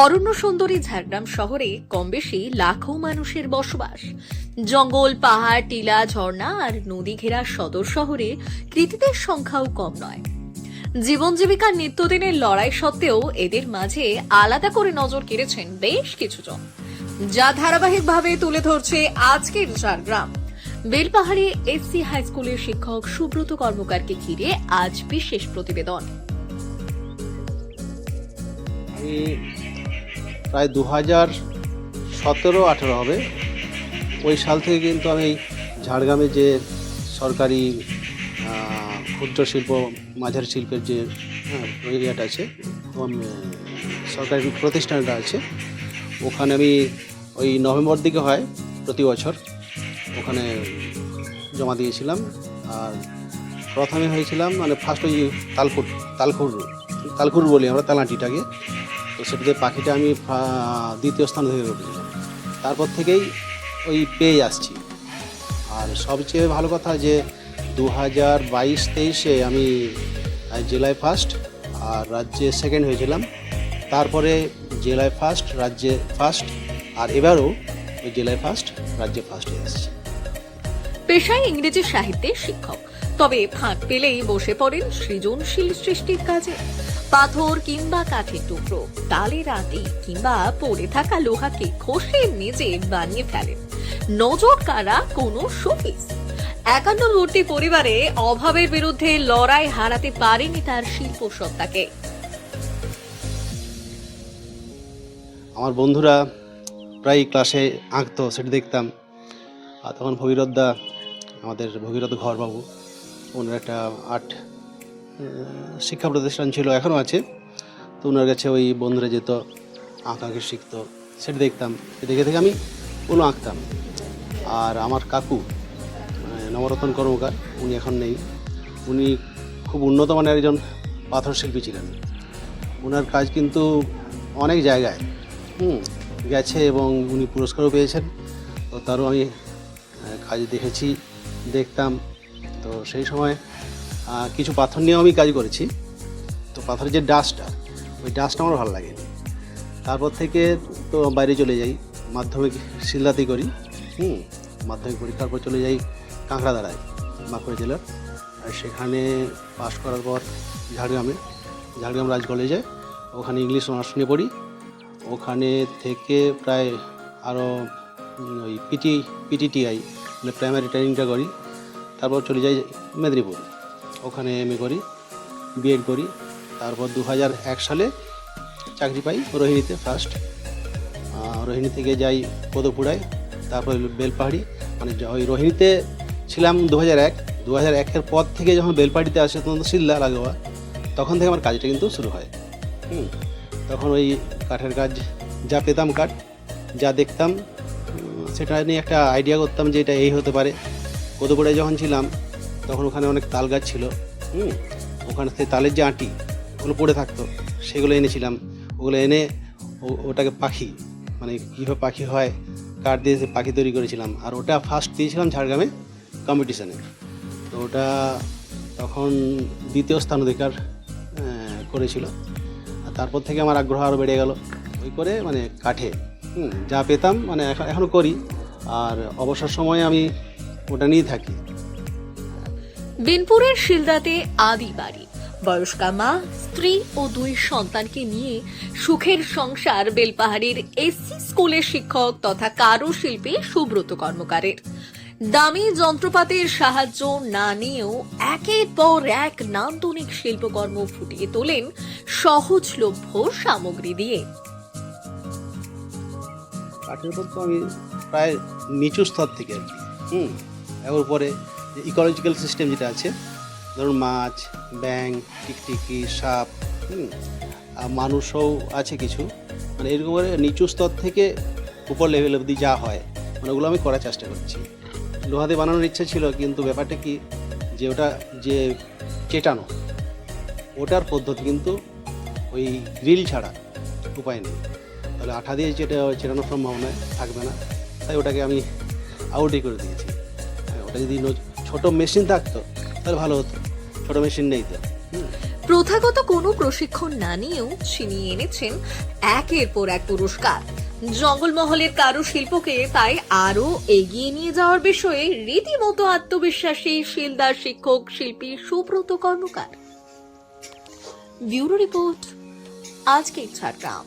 অরণ্য সুন্দরী ঝাড়গ্রাম শহরে কম বেশি লাখো মানুষের বসবাস। জঙ্গল, পাহাড়, টিলা, ঝর্ণা আর নদী ঘেরা সদর শহরে কৃতীদের সংখ্যাও কম নয়। জীবন জীবিকার নিত্যদিনের লড়াই সত্ত্বেও এদের মাঝে আলাদা করে নজর কেড়েছেন বেশ কিছু জন, যা ধারাবাহিকভাবে তুলে ধরছে আজকের ঝাড়গ্রাম। বেলপাহাড়ি এসসি হাই স্কুলের শিক্ষক সুব্রত কর্মকারকে ঘিরে আজ বিশেষ প্রতিবেদন। আমি প্রায় 2017-18 হবে, ওই সাল থেকে কিন্তু আমি ঝাড়গ্রামে যে সরকারি ক্ষুদ্র শিল্প মাঝারি শিল্পের যে এরিয়াটা আছে, সরকারি প্রতিষ্ঠানটা আছে, ওখানে আমি ওই নভেম্বর দিকে হয় প্রতি বছর ওখানে জমা দিয়েছিলাম। আর প্রথমে হয়েছিলাম ফার্স্ট ওই তালখুর বলি আমরা তালাটিটাকে, তো সেটাতে পাখিটা আমি দ্বিতীয় স্থান ধরে উঠেছিলাম। তারপর থেকেই ওই পেয়ে আসছি। আর সবচেয়ে ভালো কথা যে 2022-23-এ আমি জেলায় ফার্স্ট আর রাজ্যে সেকেন্ড হয়েছিলাম। তারপরে জেলায় ফার্স্ট, রাজ্যে ফার্স্ট, আর এবারও ওই জেলায় ফার্স্ট, রাজ্যে ফার্স্ট হয়ে আসছে। পেশায় ইংরেজি সাহিত্যের শিক্ষক, তবে ফাঁক পেলেই বসে পড়েন সৃজনশীল সৃষ্টির কাজে। পাথর কিংবা কাঠের টুকরো, তালের আটি কিংবা পড়ে থাকা লোহাকে ঘষে মেজে বানিয়ে ফেলেন নজর কাড়া কোনো শোপিস। একান্নবর্তী পরিবারে অভাবের বিরুদ্ধে লড়াই হারাতে পারেনি তার শিল্প সত্তাকে। আমার বন্ধুরা প্রায় ক্লাসে আঁকতো, সেটা দেখতাম। আর তখন ভগীরথদা, আমাদের ভগীরথ ঘরবাবু, ওনার একটা আর্ট শিক্ষা প্রতিষ্ঠান ছিল, এখনও আছে। তো ওনার কাছে ওই বন্ধুরা যেত, আঁকাকে শিখতো, সেটা দেখতাম। দেখে দেখে আমি ওগুলো আঁকতাম। আর আমার কাকু নবরতন কর্মকার, উনি এখন নেই। উনি খুব উন্নত মানের একজন পাথর শিল্পী ছিলেন। ওনার কাজ কিন্তু অনেক জায়গায় গেছে এবং উনি পুরস্কারও পেয়েছেন। তো তারও আমি কাজ দেখেছি, দেখতাম। তো সেই সময় কিছু পাথর নিয়েও আমি কাজ করেছি। তো পাথরের যে ডাস্টটা, ওই ডাস্টটা আমার ভালো লাগে। তারপর থেকে তো বাইরে চলে যাই, মাধ্যমিক শিলদাতেই করি। মাধ্যমিক পরীক্ষার পর চলে যাই কাঁকড়াদাড়ায়, বাঁকুড়া জেলার। আর সেখানে পাশ করার পর ঝাড়গ্রাম রাজ কলেজে ওখানে ইংলিশ অনার্স নিয়ে পড়ি। ওখানে থেকে প্রায় আরও ওই পিটিটিআই মানে প্রাইমারি ট্রেনিংটা করি। তারপর চলে যাই মেদিনীপুর, ওখানে এমএ করি, বিএড করি। তারপর 2001 সালে চাকরি পাই রোহিণীতে ফার্স্ট। রোহিণী থেকে যাই পদপুড়ায়, তারপর বেলপাহাড়ি। মানে ওই রোহিণীতে ছিলাম 2001-এর পর থেকে যখন বেলপাহাড়িতে আসে তখন শিল্লা লাগোয়া, তখন থেকে আমার কাজটা কিন্তু শুরু হয়। তখন ওই কাঠের কাজ, যা পেতাম কাঠ, যা দেখতাম, সেটা নিয়ে একটা আইডিয়া করতাম যে এটা এই হতে পারে। পদপুড়ায় যখন ছিলাম তখন ওখানে অনেক তাল গাছ ছিল। ওখানে থেকে তালের যে আঁটি ওগুলো পড়ে থাকতো, সেগুলো এনেছিলাম। ওগুলো এনে ওটাকে পাখি, মানে কীভাবে পাখি হয়, কাঠ দিয়ে পাখি তৈরি করেছিলাম। আর ওটা ফার্স্ট দিয়েছিলাম ঝাড়গ্রামে কম্পিটিশানে। তো ওটা তখন দ্বিতীয় স্থান অধিকার করেছিল। আর তারপর থেকে আমার আগ্রহ আরও বেড়ে গেল। ওই করে মানে কাঠে যা পেতাম, মানে এখনও করি। আর অবসর সময়ে আমি ওটা নিয়ে থাকি। বিনপুরের শিলদাতে আদি বাড়ি, বয়স্কা মা, স্ত্রী ও 2 সন্তানকে নিয়ে সুখের সংসার বেলপাহাড়ির এসসি স্কুলের শিক্ষক তথা কারুশিল্পী সুব্রত কর্মকারের। দামি যন্ত্রপাতির সাহায্য না নিয়েও একের পর এক নান্দনিক শিল্পকর্ম ফুটিয়ে তোলেন সহজলভ্য সামগ্রী দিয়ে। কাঠের উপর তো আমি প্রায় নিচু স্তর থেকে আর কি, এর উপরে যে ইকোলজিক্যাল সিস্টেম যেটা আছে, ধরুন মাছ, ব্যাঙ, টিকটিকি, সাপ, মানুষও আছে কিছু, মানে এরকম করে নিচু স্তর থেকে উপর লেভেল অবধি যা হয়, মানে ওগুলো আমি করার চেষ্টা করছি। লোহাতে বানানোর ইচ্ছা ছিল, কিন্তু ব্যাপারটা কি যে ওটা যে চেটানো, ওটার পদ্ধতি কিন্তু ওই গ্রিল ছাড়া উপায় নেই। তাহলে আঠা দিয়ে চেটানোর সম্ভাবনা থাকবে না, তাই ওটাকে আমি আউটই করে দিয়েছি। ওটা যদি ছোটো মেশিন থাকতো তাহলে ভালো হতো, ছোটো মেশিন নেই তো। প্রথাগত কোনো প্রশিক্ষণ না নিয়েও ছিনিয়ে এনেছেন একের পর এক পুরস্কার। জঙ্গলমহলের কারুশিল্পকে তাই আরো এগিয়ে নিয়ে যাওয়ার বিষয়ে রীতিমতো আত্মবিশ্বাসী শিলদার শিক্ষক শিল্পী সুব্রত কর্মকার। ব্যুরো রিপোর্ট, আজকের ঝাড়গ্রাম।